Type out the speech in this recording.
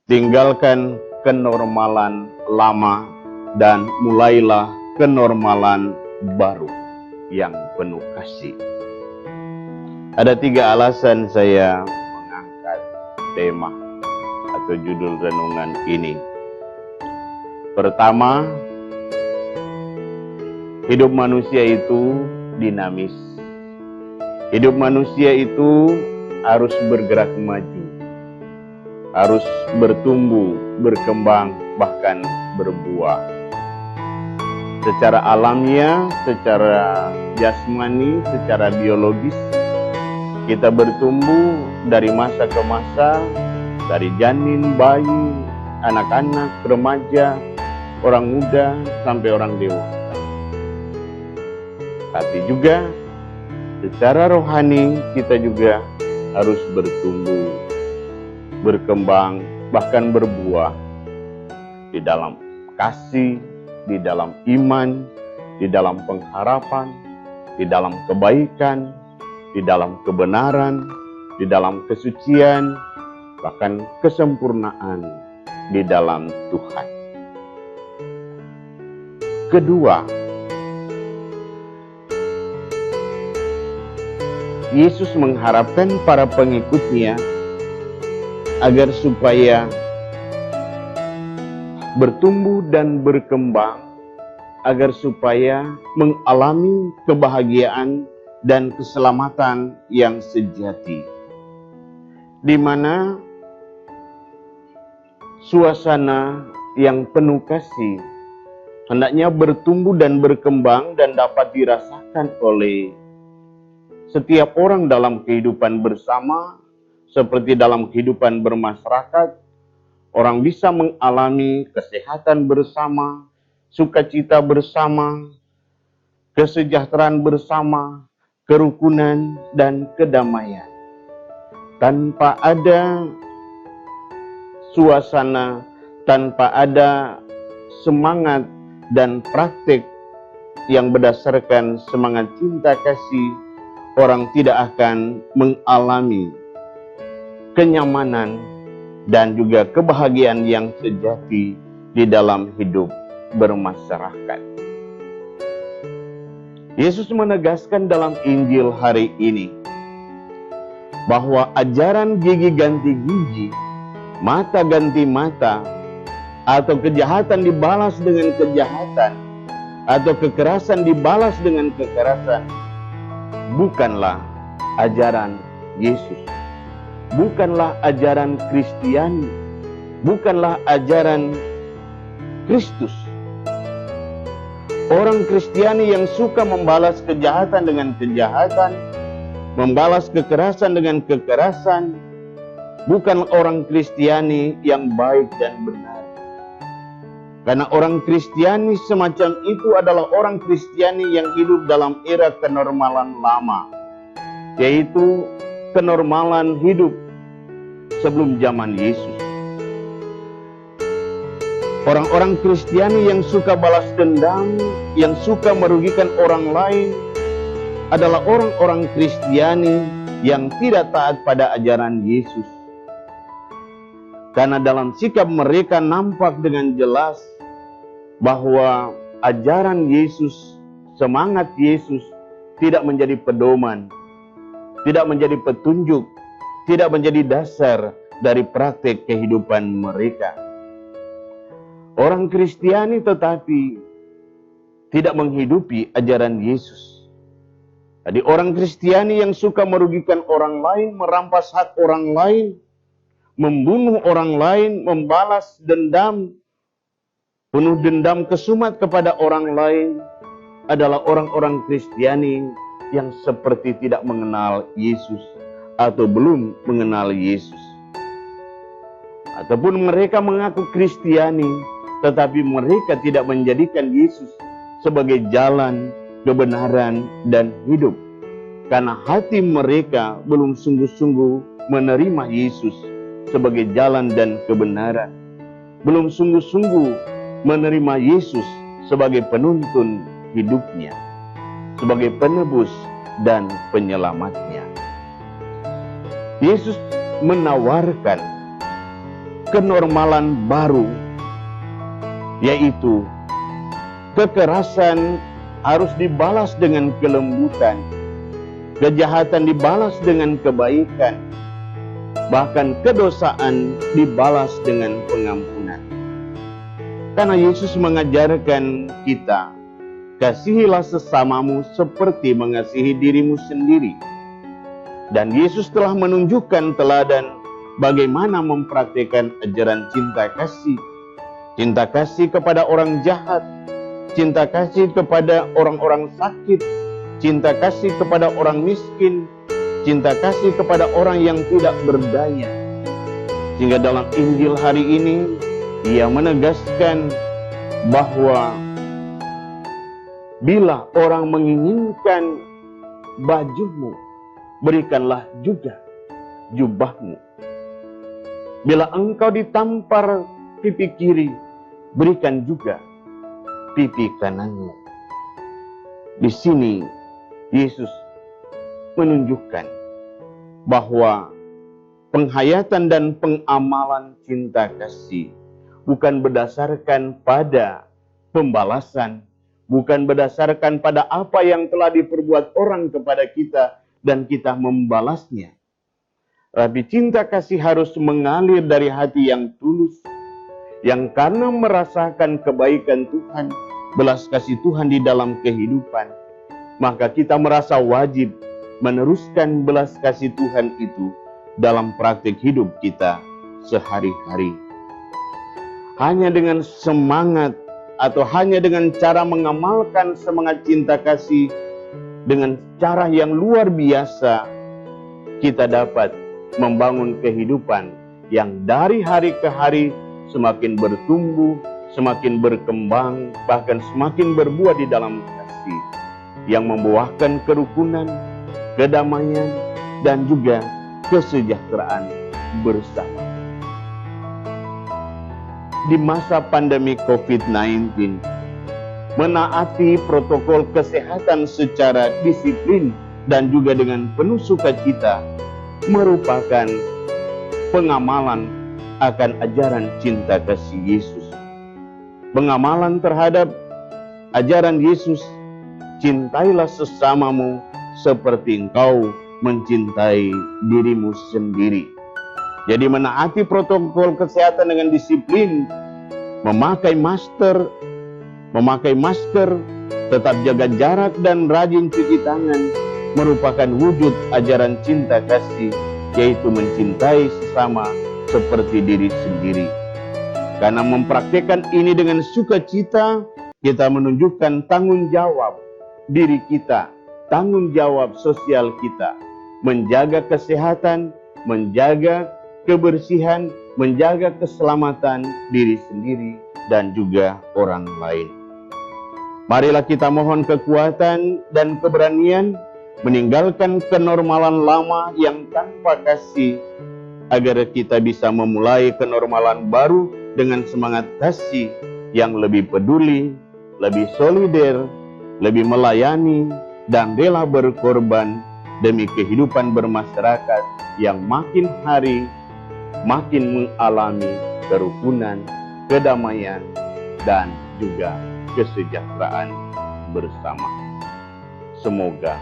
Tinggalkan kenormalan lama dan mulailah kenormalan baru yang penuh kasih. Ada 3 alasan saya mengangkat tema atau judul renungan ini. Pertama, hidup manusia itu dinamis. Hidup manusia itu harus bergerak maju, harus bertumbuh, berkembang, bahkan berbuah. Secara alamiah, secara jasmani, secara biologis, kita bertumbuh dari masa ke masa, dari janin, bayi, anak-anak, remaja, orang muda, sampai orang dewasa. Tapi juga secara rohani kita juga harus bertumbuh, berkembang, bahkan berbuah di dalam kasih, di dalam iman, di dalam pengharapan, di dalam kebaikan, di dalam kebenaran, di dalam kesucian, bahkan kesempurnaan di dalam Tuhan. Kedua, Yesus mengharapkan para pengikutnya agar supaya bertumbuh dan berkembang, agar supaya mengalami kebahagiaan dan keselamatan yang sejati, di mana suasana yang penuh kasih hendaknya bertumbuh dan berkembang dan dapat dirasakan oleh setiap orang dalam kehidupan bersama, seperti dalam kehidupan bermasyarakat. Orang bisa mengalami kesehatan bersama, sukacita bersama, kesejahteraan bersama, kerukunan dan kedamaian. Tanpa ada suasana, tanpa ada semangat dan praktik yang berdasarkan semangat cinta kasih, orang tidak akan mengalami kenyamanan dan juga kebahagiaan yang sejati di dalam hidup bermasyarakat. Yesus menegaskan dalam Injil hari ini bahwa ajaran gigi ganti gigi, mata ganti mata, atau kejahatan dibalas dengan kejahatan, atau kekerasan dibalas dengan kekerasan, bukanlah ajaran Yesus, bukanlah ajaran Kristiani, bukanlah ajaran Kristus. Orang Kristiani yang suka membalas kejahatan dengan kejahatan, membalas kekerasan dengan kekerasan, bukan orang Kristiani yang baik dan benar. Karena orang Kristiani semacam itu adalah orang Kristiani yang hidup dalam era kenormalan lama, yaitu kenormalan hidup sebelum zaman Yesus. Orang-orang Kristiani yang suka balas dendam, yang suka merugikan orang lain, adalah orang-orang Kristiani yang tidak taat pada ajaran Yesus. Karena dalam sikap mereka nampak dengan jelas bahwa ajaran Yesus, semangat Yesus tidak menjadi pedoman, tidak menjadi petunjuk, tidak menjadi dasar dari praktik kehidupan mereka. Orang Kristiani tetapi tidak menghidupi ajaran Yesus. Jadi orang Kristiani yang suka merugikan orang lain, merampas hak orang lain, membunuh orang lain, membalas dendam, penuh dendam kesumat kepada orang lain, adalah orang-orang Kristiani yang seperti tidak mengenal Yesus atau belum mengenal Yesus. Ataupun mereka mengaku Kristiani, tetapi mereka tidak menjadikan Yesus sebagai jalan, kebenaran, dan hidup. Karena hati mereka belum sungguh-sungguh menerima Yesus sebagai jalan dan kebenaran. Belum sungguh-sungguh menerima Yesus sebagai penuntun hidupnya, sebagai penebus dan penyelamatnya. Yesus menawarkan kenormalan baru, yaitu kekerasan harus dibalas dengan kelembutan, kejahatan dibalas dengan kebaikan, bahkan kedosaan dibalas dengan pengampunan. Karena Yesus mengajarkan kita, kasihilah sesamamu seperti mengasihi dirimu sendiri. Dan Yesus telah menunjukkan teladan bagaimana mempraktikkan ajaran cinta kasih. Cinta kasih kepada orang jahat, cinta kasih kepada orang-orang sakit, cinta kasih kepada orang miskin, cinta kasih kepada orang yang tidak berdaya. Sehingga dalam Injil hari ini, Ia menegaskan bahwa bila orang menginginkan bajumu, berikanlah juga jubahmu. Bila engkau ditampar pipi kiri, berikan juga pipi kananmu. Di sini Yesus menunjukkan bahwa penghayatan dan pengamalan cinta kasih bukan berdasarkan pada pembalasan, bukan berdasarkan pada apa yang telah diperbuat orang kepada kita dan kita membalasnya. Tapi cinta kasih harus mengalir dari hati yang tulus, yang karena merasakan kebaikan Tuhan, belas kasih Tuhan di dalam kehidupan, maka kita merasa wajib meneruskan belas kasih Tuhan itu dalam praktik hidup kita sehari-hari. Hanya dengan semangat atau hanya dengan cara mengamalkan semangat cinta kasih dengan cara yang luar biasa, kita dapat membangun kehidupan yang dari hari ke hari semakin bertumbuh, semakin berkembang, bahkan semakin berbuah di dalam kasih yang membuahkan kerukunan, kedamaian, dan juga kesejahteraan bersama. Di masa pandemi COVID-19, menaati protokol kesehatan secara disiplin dan juga dengan penuh sukacita merupakan pengamalan akan ajaran cinta kasih Yesus. Pengamalan terhadap ajaran Yesus, cintailah sesamamu seperti engkau mencintai dirimu sendiri. Jadi menaati protokol kesehatan dengan disiplin, memakai masker, tetap jaga jarak dan rajin cuci tangan merupakan wujud ajaran cinta kasih, yaitu mencintai sesama seperti diri sendiri. Karena mempraktikkan ini dengan sukacita, kita menunjukkan tanggung jawab diri kita, tanggung jawab sosial kita, menjaga kesehatan, menjaga kebersihan, menjaga keselamatan diri sendiri dan juga orang lain. Marilah kita mohon kekuatan dan keberanian meninggalkan kenormalan lama yang tanpa kasih, agar kita bisa memulai kenormalan baru dengan semangat kasih yang lebih peduli, lebih solider, lebih melayani, dan rela berkorban demi kehidupan bermasyarakat yang makin hari makin mengalami kerukunan, kedamaian, dan juga kesejahteraan bersama. Semoga